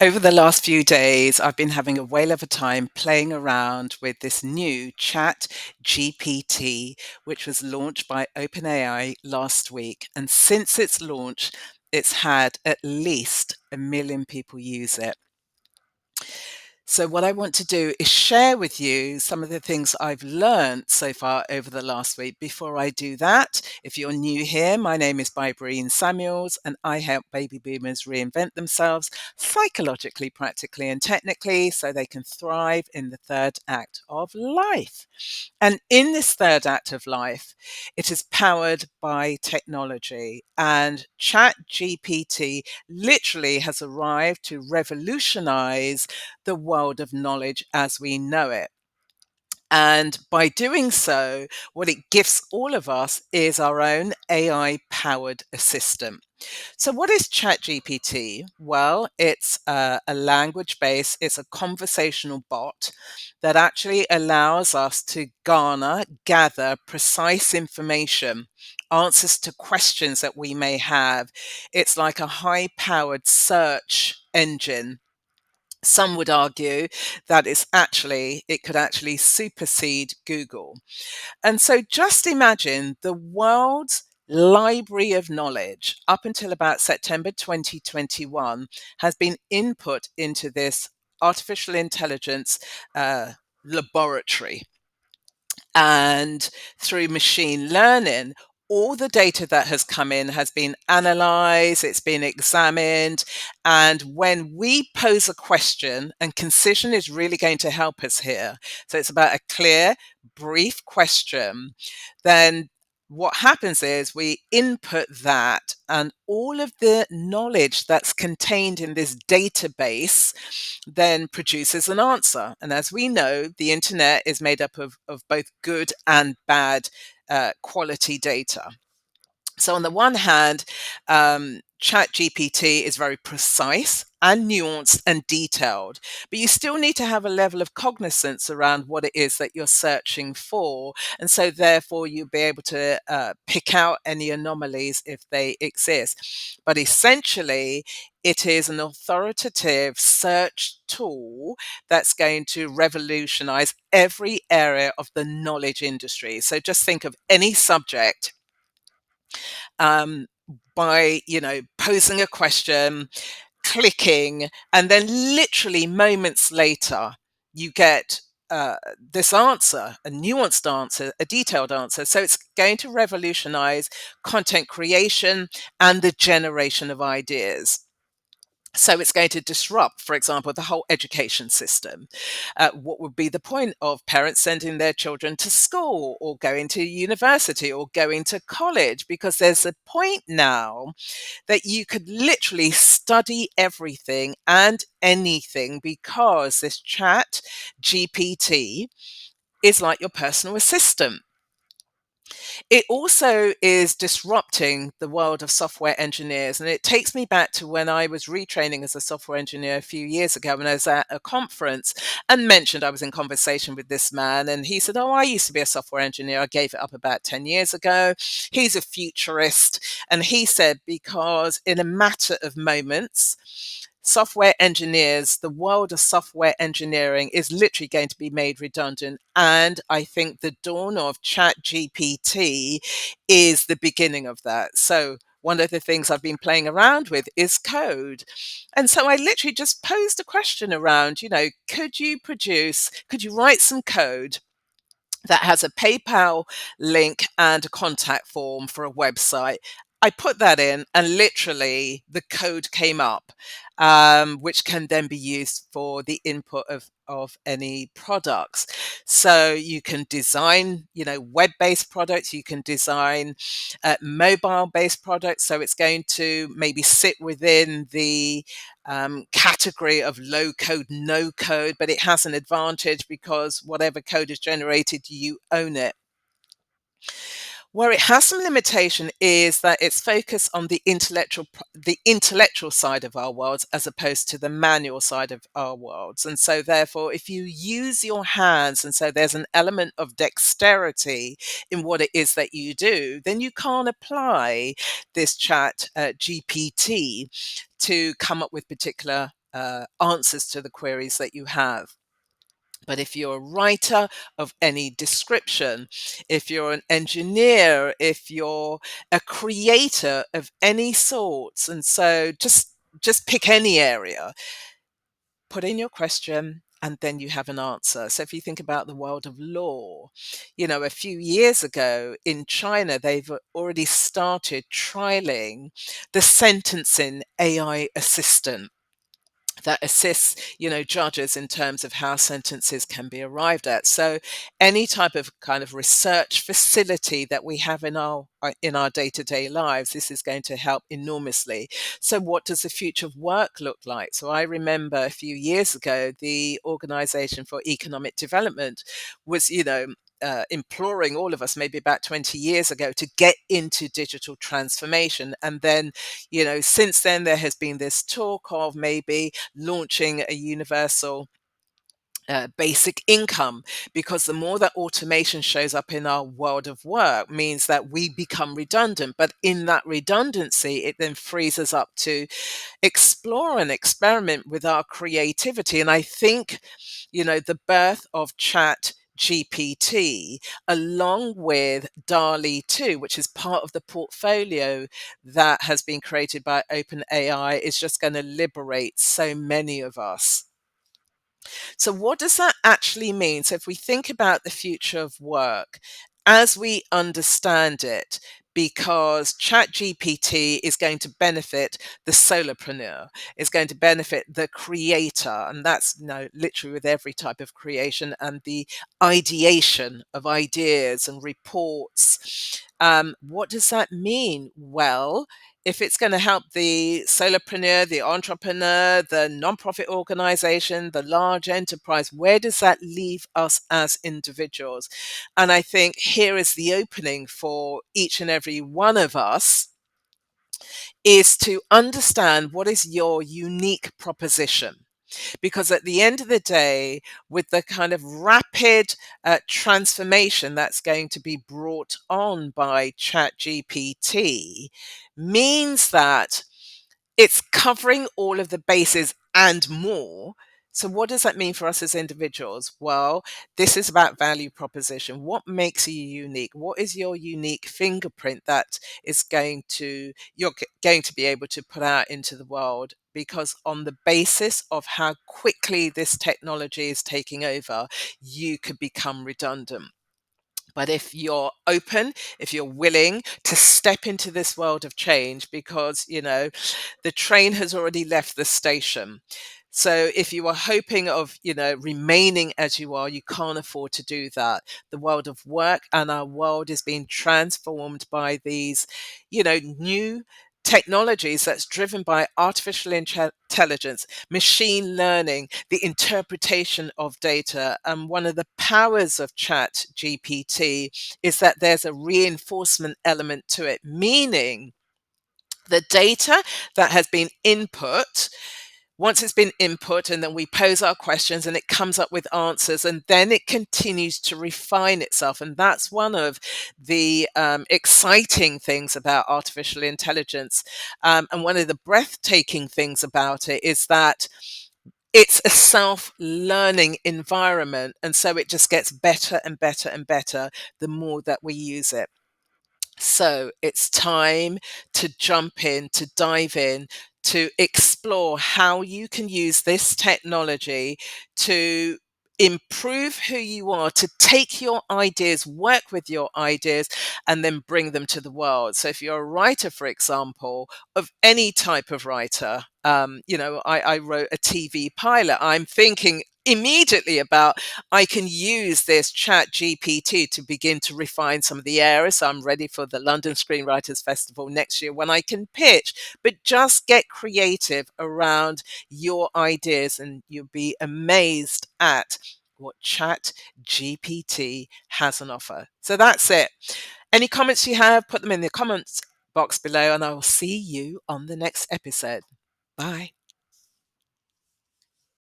Over the last few days, I've been having a whale of a time playing around with this new Chat GPT, which was launched by Open A.I last week. And since its launch, it's had at least 1 million people use it. So, what I want to do is share with you some of the things I've learned so far over the last week. Before I do that, if you're new here, my name is Bybreen Samuels, and I help baby boomers reinvent themselves psychologically, practically, and technically so they can thrive in the third act of life. And in this third act of life, it is powered by technology. And ChatGPT literally has arrived to revolutionize the world of knowledge as we know it. And by doing so, what it gives all of us is our own AI powered assistant. So, what is ChatGPT? Well, it's a language based, it's a conversational bot that actually allows us to gather precise information, answers to questions that we may have. It's like a high powered search engine. Some would argue that it could actually supersede Google. And so just imagine the world's library of knowledge up until about September 2021 has been input into this artificial intelligence laboratory. And through machine learning, all the data that has come in has been analyzed, it's been examined. And when we pose a question, and concision is really going to help us here. So it's about a clear, brief question. Then what happens is we input that, and all of the knowledge that's contained in this database then produces an answer. And as we know, the internet is made up of both good and bad quality data. So, on the one hand, ChatGPT is very precise and nuanced and detailed, but you still need to have a level of cognizance around what it is that you're searching for. And so, therefore, you'll be able to pick out any anomalies if they exist. But essentially, it is an authoritative search tool that's going to revolutionize every area of the knowledge industry. So, just think of any subject um, by posing a question, clicking, and then literally moments later you get this answer, a nuanced answer, a detailed answer. So it's going to revolutionize content creation and the generation of ideas. So it's going to disrupt, for example, the whole education system. What would be the point of parents sending their children to school or going to university or going to college? Because there's a point now that you could literally study everything and anything because this chat GPT is like your personal assistant. It also is disrupting the world of software engineers. And it takes me back to when I was retraining as a software engineer a few years ago when I was at a conference and mentioned I was in conversation with this man. And he said, "Oh, I used to be a software engineer. I gave it up about 10 years ago." He's a futurist. And he said, because in a matter of moments, software engineers, the world of software engineering is literally going to be made redundant. And I think the dawn of Chat GPT is the beginning of that. So one of the things I've been playing around with is code. And so I literally just posed a question around, could you write some code that has a PayPal link and a contact form for a website? I put that in, and literally the code came up, which can then be used for the input of any products. So you can design, web-based products. You can design mobile-based products. So it's going to maybe sit within the category of low code, no code, but it has an advantage because whatever code is generated, you own it. Where it has some limitation is that it's focused on the intellectual side of our worlds as opposed to the manual side of our worlds. And so therefore, if you use your hands, and so there's an element of dexterity in what it is that you do, then you can't apply this chat GPT to come up with particular answers to the queries that you have. But if you're a writer of any description, if you're an engineer, if you're a creator of any sorts, and so just pick any area, put in your question, and then you have an answer. So if you think about the world of law, a few years ago in China, they've already started trialing the sentencing AI assistant that assists, judges in terms of how sentences can be arrived at. So any type of kind of research facility that we have in our day-to-day lives, this is going to help enormously. So what does the future of work look like? So I remember a few years ago, the Organization for Economic Development was, imploring all of us maybe about 20 years ago to get into digital transformation. And then, since then, there has been this talk of maybe launching a universal basic income, because the more that automation shows up in our world of work means that we become redundant. But in that redundancy, it then frees us up to explore and experiment with our creativity. And I think, the birth of Chat GPT, along with DALI 2, which is part of the portfolio that has been created by Open AI, is just going to liberate so many of us. So, what does that actually mean? So, if we think about the future of work as we understand it, because ChatGPT is going to benefit the solopreneur, is going to benefit the creator, and that's literally with every type of creation, and the ideation of ideas and reports. What does that mean? Well, if it's going to help the solopreneur, the entrepreneur, the nonprofit organization, the large enterprise, where does that leave us as individuals? And I think here is the opening for each and every one of us, is to understand what is your unique proposition. Because at the end of the day, with the kind of rapid transformation that's going to be brought on by ChatGPT, means that it's covering all of the bases and more. So, what does that mean for us as individuals? Well, this is about value proposition. What makes you unique? What is your unique fingerprint that is going to be able to put out into the world? Because on the basis of how quickly this technology is taking over, you could become redundant. But if you're open, if you're willing to step into this world of change, because, the train has already left the station. So if you are hoping of, remaining as you are, you can't afford to do that. The world of work and our world is being transformed by these, new technologies that's driven by artificial intelligence, machine learning, the interpretation of data. And one of the powers of Chat GPT is that there's a reinforcement element to it, meaning the data that has been input, once it's been input, and then we pose our questions and it comes up with answers, and then it continues to refine itself. And that's one of the exciting things about artificial intelligence. And one of the breathtaking things about it is that it's a self-learning environment. And so it just gets better and better and better the more that we use it. So it's time to jump in, to dive in, to explore how you can use this technology to improve who you are, to take your ideas, work with your ideas, and then bring them to the world. So if you're a writer, for example, of any type of writer, I wrote a TV pilot. I'm thinking immediately about, I can use this Chat GPT to begin to refine some of the areas. So I'm ready for the London Screenwriters Festival next year when I can pitch. But just get creative around your ideas, and you'll be amazed at what Chat GPT has on offer. So that's it. Any comments you have, put them in the comments box below, and I will see you on the next episode. Bye.